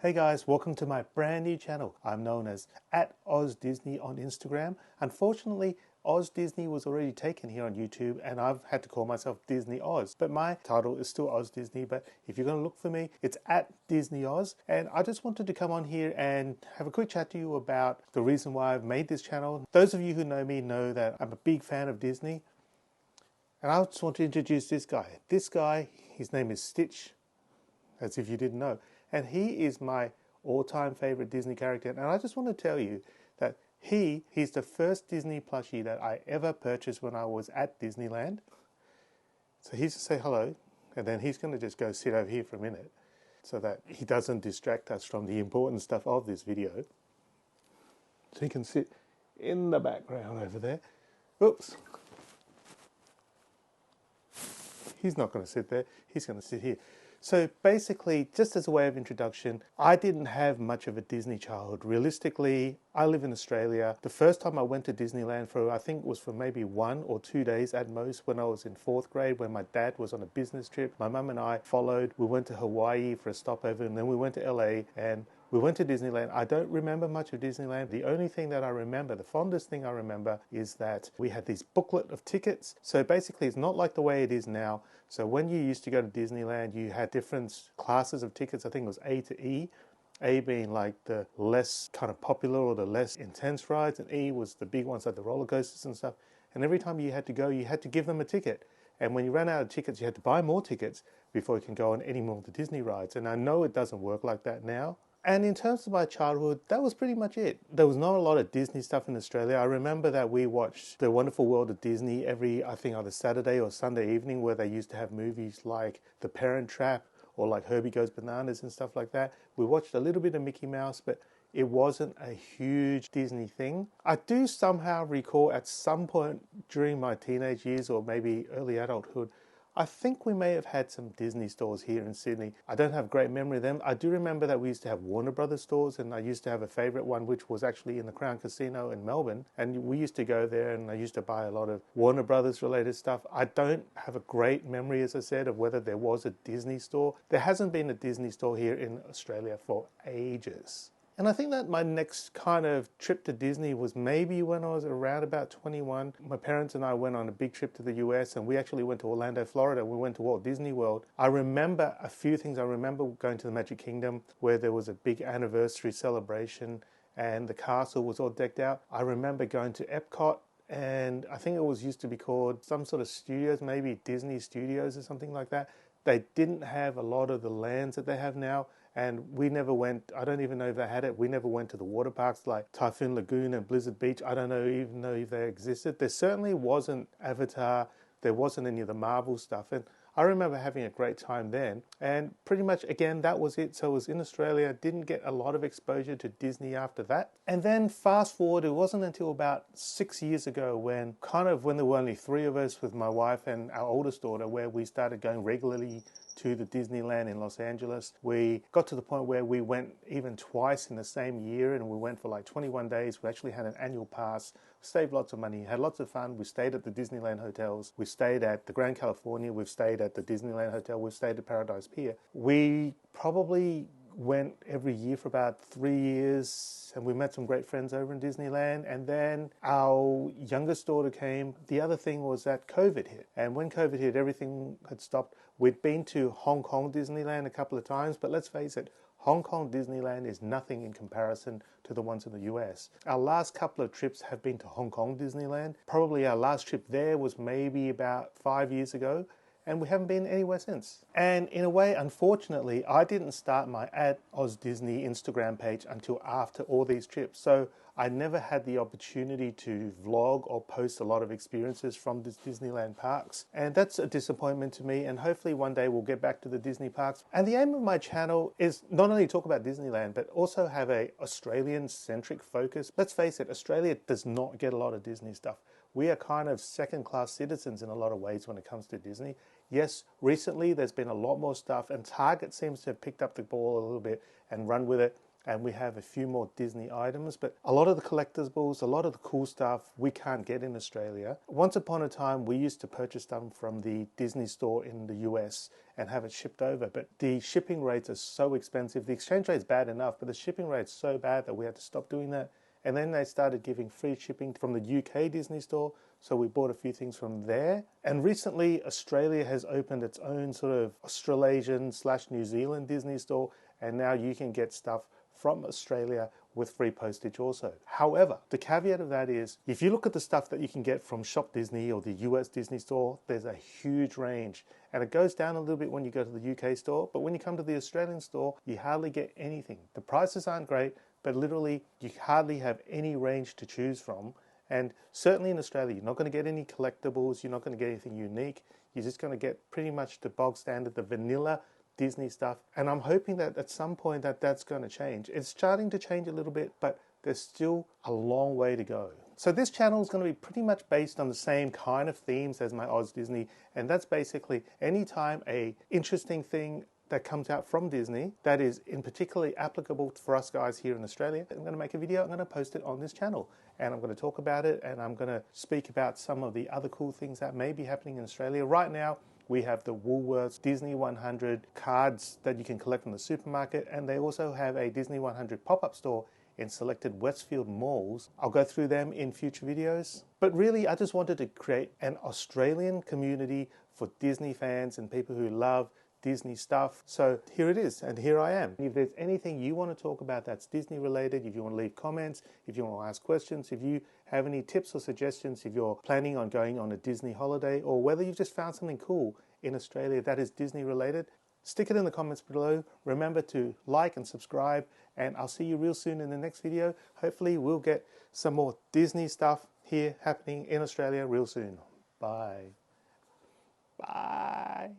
Hey guys, welcome to my brand new channel. I'm known as @OzDisney on Instagram. Unfortunately, OzDisney was already taken here on YouTube and I've had to call myself Disney Oz. But my title is still OzDisney, but if you're going to look for me, it's @DisneyOz. And I just wanted to come on here and have a quick chat to you about the reason why I've made this channel. Those of you who know me know that I'm a big fan of Disney. And I just want to introduce this guy. This guy, his name is Stitch, as if you didn't know. And he is my all-time favorite Disney character. And I just want to tell you that he's the first Disney plushie that I ever purchased when I was at Disneyland. So he's to say hello, and then he's going to just go sit over here for a minute so that he doesn't distract us from the important stuff of this video. So he can sit in the background over there. Oops. He's not going to sit there. He's going to sit here. So basically, just as a way of introduction, I didn't have much of a Disney childhood. Realistically, I live in Australia. The first time I went to Disneyland I think it was for maybe 1 or 2 days at most when I was in 4th grade when my dad was on a business trip. My mum and I followed. We went to Hawaii for a stopover and then we went to LA and we went to Disneyland. I don't remember much of Disneyland. The only thing that I remember, the fondest thing I remember, is that we had this booklet of tickets. So basically, it's not like the way it is now. So when you used to go to Disneyland, you had different classes of tickets. I think it was A to E. A being like the less kind of popular or the less intense rides, and E was the big ones like the roller coasters and stuff. And every time you had to go, you had to give them a ticket. And when you ran out of tickets, you had to buy more tickets before you can go on any more of the Disney rides. And I know it doesn't work like that now. And in terms of my childhood, that was pretty much it. There was not a lot of Disney stuff in Australia. I remember that we watched The Wonderful World of Disney every, I think, either Saturday or Sunday evening, where they used to have movies like The Parent Trap or like Herbie Goes Bananas and stuff like that. We watched a little bit of Mickey Mouse, but it wasn't a huge Disney thing. I do somehow recall at some point during my teenage years or maybe early adulthood, I think we may have had some Disney stores here in Sydney. I don't have great memory of them. I do remember that we used to have Warner Brothers stores, and I used to have a favourite one which was actually in the Crown Casino in Melbourne. And we used to go there and I used to buy a lot of Warner Brothers related stuff. I don't have a great memory, as I said, of whether there was a Disney store. There hasn't been a Disney store here in Australia for ages. And I think that my next kind of trip to Disney was maybe when I was around about 21. My parents and I went on a big trip to the US and we actually went to Orlando, Florida. We went to Walt Disney World. I remember a few things. I remember going to the Magic Kingdom where there was a big anniversary celebration and the castle was all decked out. I remember going to Epcot, and I think it was used to be called some sort of studios, maybe Disney Studios or something like that. They didn't have a lot of the lands that they have now. And we never went, I don't even know if they had it, we never went to the water parks like Typhoon Lagoon and Blizzard Beach. I don't even know if they existed. There certainly wasn't Avatar, there wasn't any of the Marvel stuff. And I remember having a great time then. And pretty much, again, that was it. So I was in Australia, didn't get a lot of exposure to Disney after that. And then fast forward, it wasn't until about 6 years ago when there were only 3 of us with my wife and our oldest daughter, where we started going regularly to the Disneyland in Los Angeles. We got to the point where we went even twice in the same year, and we went for like 21 days. We actually had an annual pass, saved lots of money, had lots of fun. We stayed at the Disneyland hotels. We stayed at the Grand California. We've stayed at the Disneyland Hotel. We've stayed at Paradise Pier. We probably went every year for about 3 years, and we met some great friends over in Disneyland. And then our youngest daughter came. The other thing was that COVID hit, and when COVID hit, everything had stopped. We'd been to Hong Kong Disneyland a couple of times, but let's face it, Hong Kong Disneyland is nothing in comparison to the ones in the US. Our last couple of trips have been to Hong Kong Disneyland. Probably our last trip there was maybe about 5 years ago, and we haven't been anywhere since. And in a way, unfortunately, I didn't start my @OzDisney Instagram page until after all these trips. So I never had the opportunity to vlog or post a lot of experiences from the Disneyland parks. And that's a disappointment to me. And hopefully one day we'll get back to the Disney parks. And the aim of my channel is not only talk about Disneyland, but also have a Australian-centric focus. Let's face it, Australia does not get a lot of Disney stuff. We are kind of second-class citizens in a lot of ways when it comes to Disney. Yes, recently there's been a lot more stuff, and Target seems to have picked up the ball a little bit and run with it. and we have a few more Disney items, but a lot of the collectibles, a lot of the cool stuff we can't get in Australia. Once upon a time, we used to purchase them from the Disney store in the US and have it shipped over, but the shipping rates are so expensive. The exchange rate's bad enough, but the shipping rate's so bad that we had to stop doing that. And then they started giving free shipping from the UK Disney store, so we bought a few things from there. And recently, Australia has opened its own sort of Australasian/New Zealand Disney store, and now you can get stuff from Australia with free postage also. However, the caveat of that is, if you look at the stuff that you can get from Shop Disney or the US Disney store, there's a huge range. And it goes down a little bit when you go to the UK store, but when you come to the Australian store, you hardly get anything. The prices aren't great, but literally you hardly have any range to choose from. And certainly in Australia, you're not going to get any collectibles, you're not going to get anything unique. You're just going to get pretty much the bog standard, the vanilla Disney stuff. And I'm hoping that at some point that's going to change. It's starting to change a little bit, but there's still a long way to go. So this channel is going to be pretty much based on the same kind of themes as my OzDisney, and that's basically anytime a interesting thing that comes out from Disney that is in particularly applicable for us guys here in Australia, I'm going to make a video, I'm going to post it on this channel, and I'm going to talk about it, and I'm going to speak about some of the other cool things that may be happening in Australia. Right now, we have the Woolworths Disney 100 cards that you can collect from the supermarket, and they also have a Disney 100 pop-up store in selected Westfield malls. I'll go through them in future videos. But really, I just wanted to create an Australian community for Disney fans and people who love Disney stuff. So here it is, and here I am. If there's anything you want to talk about that's Disney related, if you want to leave comments, if you want to ask questions, if you have any tips or suggestions, if you're planning on going on a Disney holiday, or whether you've just found something cool in Australia that is Disney related, stick it in the comments below. Remember to like and subscribe, and I'll see you real soon in the next video. Hopefully we'll get some more Disney stuff here happening in Australia real soon. Bye. Bye.